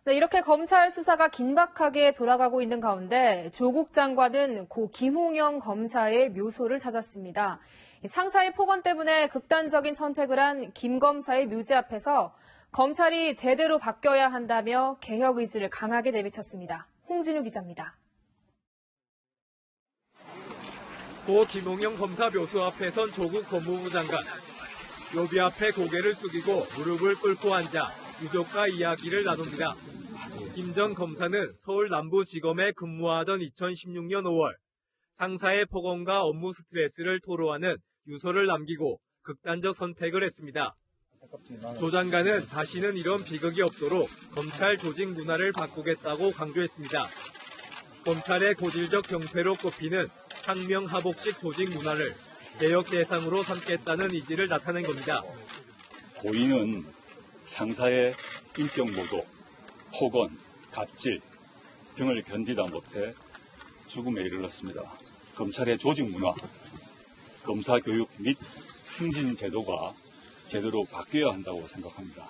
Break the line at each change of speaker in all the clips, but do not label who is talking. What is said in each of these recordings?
네, 이렇게 검찰 수사가 긴박하게 돌아가고 있는 가운데 조국 장관은 고 김홍영 검사의 묘소를 찾았습니다. 상사의 폭언 때문에 극단적인 선택을 한 김 검사의 묘지 앞에서 검찰이 제대로 바뀌어야 한다며 개혁 의지를 강하게 내비쳤습니다. 홍진우 기자입니다.
고 김홍영 검사 묘소 앞에 선 조국 법무부 장관. 묘비 앞에 고개를 숙이고 무릎을 꿇고 앉아 유족과 이야기를 나눕니다. 김 전 검사는 서울 남부지검에 근무하던 2016년 5월 상사의 폭언과 업무 스트레스를 토로하는 유서를 남기고 극단적 선택을 했습니다. 조 장관은 다시는 이런 비극이 없도록 검찰 조직 문화를 바꾸겠다고 강조했습니다. 검찰의 고질적 병폐로 꼽히는 상명하복식 조직 문화를 개혁 대상으로 삼겠다는 의지를 나타낸 겁니다.
고인은 상사의 인격 모독, 폭언, 갑질 등을 견디다 못해 죽음에 이르렀습니다. 검찰의 조직 문화, 검사 교육 및 승진 제도가 제대로 바뀌어야 한다고 생각합니다.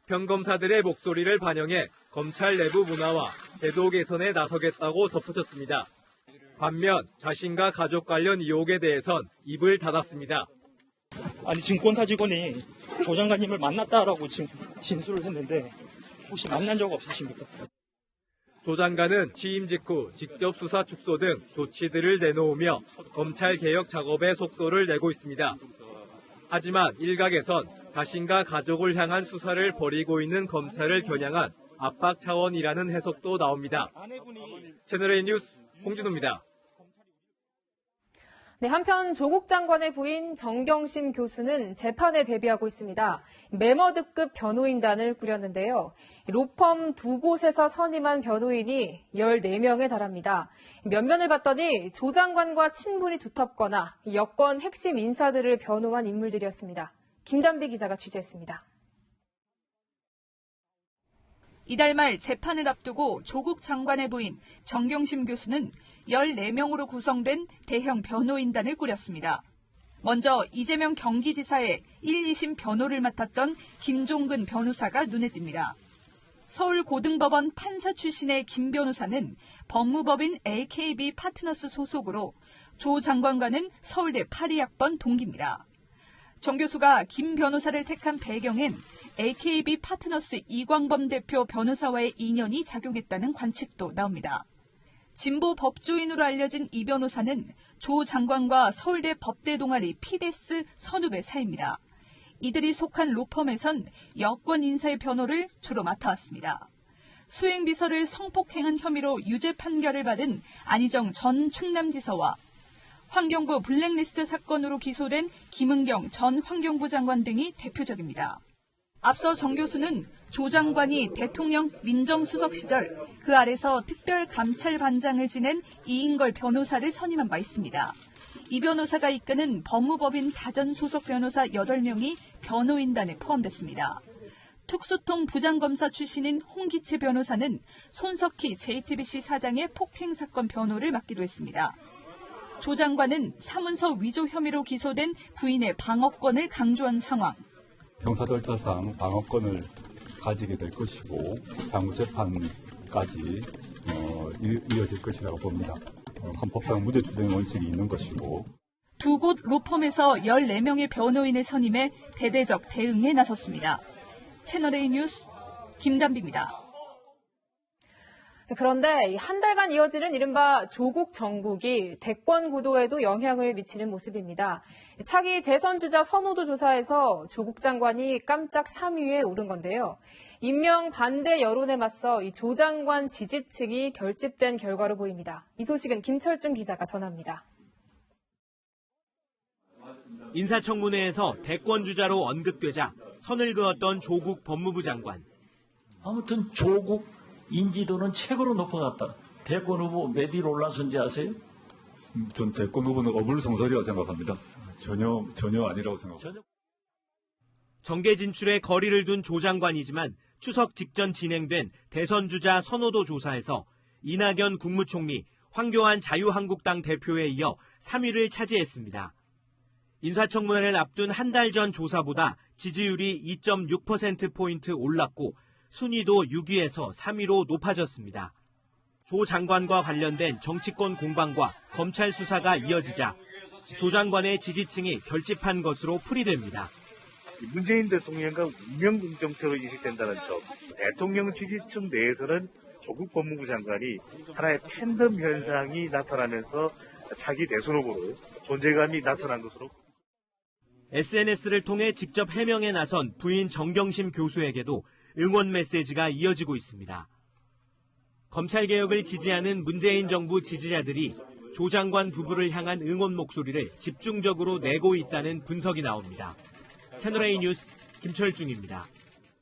평검사들의 목소리를 반영해 검찰 내부 문화와 제도 개선에 나서겠다고 덧붙였습니다. 반면 자신과 가족 관련 의혹에 대해선 입을 닫았습니다.
아니 증권사 직원이 조 장관님을 만났다라고 지금 진술을 했는데 혹시 만난 적 없으십니까?
조 장관은 취임 직후 직접 수사 축소 등 조치들을 내놓으며 검찰 개혁 작업에 속도를 내고 있습니다. 하지만 일각에선 자신과 가족을 향한 수사를 벌이고 있는 검찰을 겨냥한 압박 차원이라는 해석도 나옵니다. 채널A 뉴스 홍진우입니다.
네, 한편 조국 장관의 부인 정경심 교수는 재판에 대비하고 있습니다. 매머드급 변호인단을 꾸렸는데요. 로펌 두 곳에서 선임한 변호인이 14명에 달합니다. 면면을 봤더니 조 장관과 친분이 두텁거나 여권 핵심 인사들을 변호한 인물들이었습니다. 김단비 기자가 취재했습니다.
이달 말 재판을 앞두고 조국 장관의 부인 정경심 교수는 14명으로 구성된 대형 변호인단을 꾸렸습니다. 먼저 이재명 경기지사의 1, 2심 변호를 맡았던 김종근 변호사가 눈에 띕니다. 서울고등법원 판사 출신의 김 변호사는 법무법인 LKB 파트너스 소속으로 조 장관과는 서울대 파리학번 동기입니다. 정 교수가 김 변호사를 택한 배경엔 LKB 파트너스 이광범 대표 변호사와의 인연이 작용했다는 관측도 나옵니다. 진보 법조인으로 알려진 이 변호사는 조 장관과 서울대 법대 동아리 피데스 선후배 사이입니다. 이들이 속한 로펌에선 여권 인사의 변호를 주로 맡아왔습니다. 수행비서를 성폭행한 혐의로 유죄 판결을 받은 안희정 전 충남지사와 환경부 블랙리스트 사건으로 기소된 김은경 전 환경부 장관 등이 대표적입니다. 앞서 정 교수는 조 장관이 대통령 민정수석 시절 그 아래서 특별감찰반장을 지낸 이인걸 변호사를 선임한 바 있습니다. 이 변호사가 이끄는 법무법인 다전 소속 변호사 8명이 변호인단에 포함됐습니다. 특수통 부장검사 출신인 홍기채 변호사는 손석희 JTBC 사장의 폭행 사건 변호를 맡기도 했습니다. 조 장관은 사문서 위조 혐의로 기소된 부인의 방어권을 강조한 상황.
형사 절차상 방어권을 가지게 될 것이고 향후 재판까지 이어질 것이라고 봅니다. 헌법상 무죄 추정 원칙이 있는 것이고.
두 곳 로펌에서 14명의 변호인을 선임해 대대적 대응에 나섰습니다. 채널A 뉴스 김단비입니다.
그런데 한 달간 이어지는 이른바 조국 정국이 대권 구도에도 영향을 미치는 모습입니다. 차기 대선 주자 선호도 조사에서 조국 장관이 깜짝 3위에 오른 건데요. 임명 반대 여론에 맞서 이 조 장관 지지층이 결집된 결과로 보입니다. 이 소식은 김철중 기자가 전합니다.
인사청문회에서 대권 주자로 언급되자 선을 그었던 조국 법무부 장관.
아무튼 조국 인지도는 최고로 높아갔다. 대권 후보 몇 위로 올라선지 아세요?
전 대권 후보는 어불성설이라고 생각합니다. 전혀 아니라고 생각합니다.
정계 진출에 거리를 둔 조 장관이지만 추석 직전 진행된 대선 주자 선호도 조사에서 이낙연 국무총리, 황교안 자유한국당 대표에 이어 3위를 차지했습니다. 인사청문회를 앞둔 한 달 전 조사보다 지지율이 2.6%포인트 올랐고 순위도 6위에서 3위로 높아졌습니다. 조 장관과 관련된 정치권 공방과 검찰 수사가 이어지자 조 장관의 지지층이 결집한 것으로 풀이됩니다.
문재인 대통령과 운명 정책으로 인식된다는 점, 대통령 지지층 내에서는 조국 법무부 장관이 하나의 팬덤 현상이 나타나면서 차기 대선 후보로 존재감이 나타난 것으로.
SNS를 통해 직접 해명에 나선 부인 정경심 교수에게도 응원 메시지가 이어지고 있습니다. 검찰개혁을 지지하는 문재인 정부 지지자들이 조 장관 부부를 향한 응원 목소리를 집중적으로 내고 있다는 분석이 나옵니다. 채널A 뉴스 김철중입니다.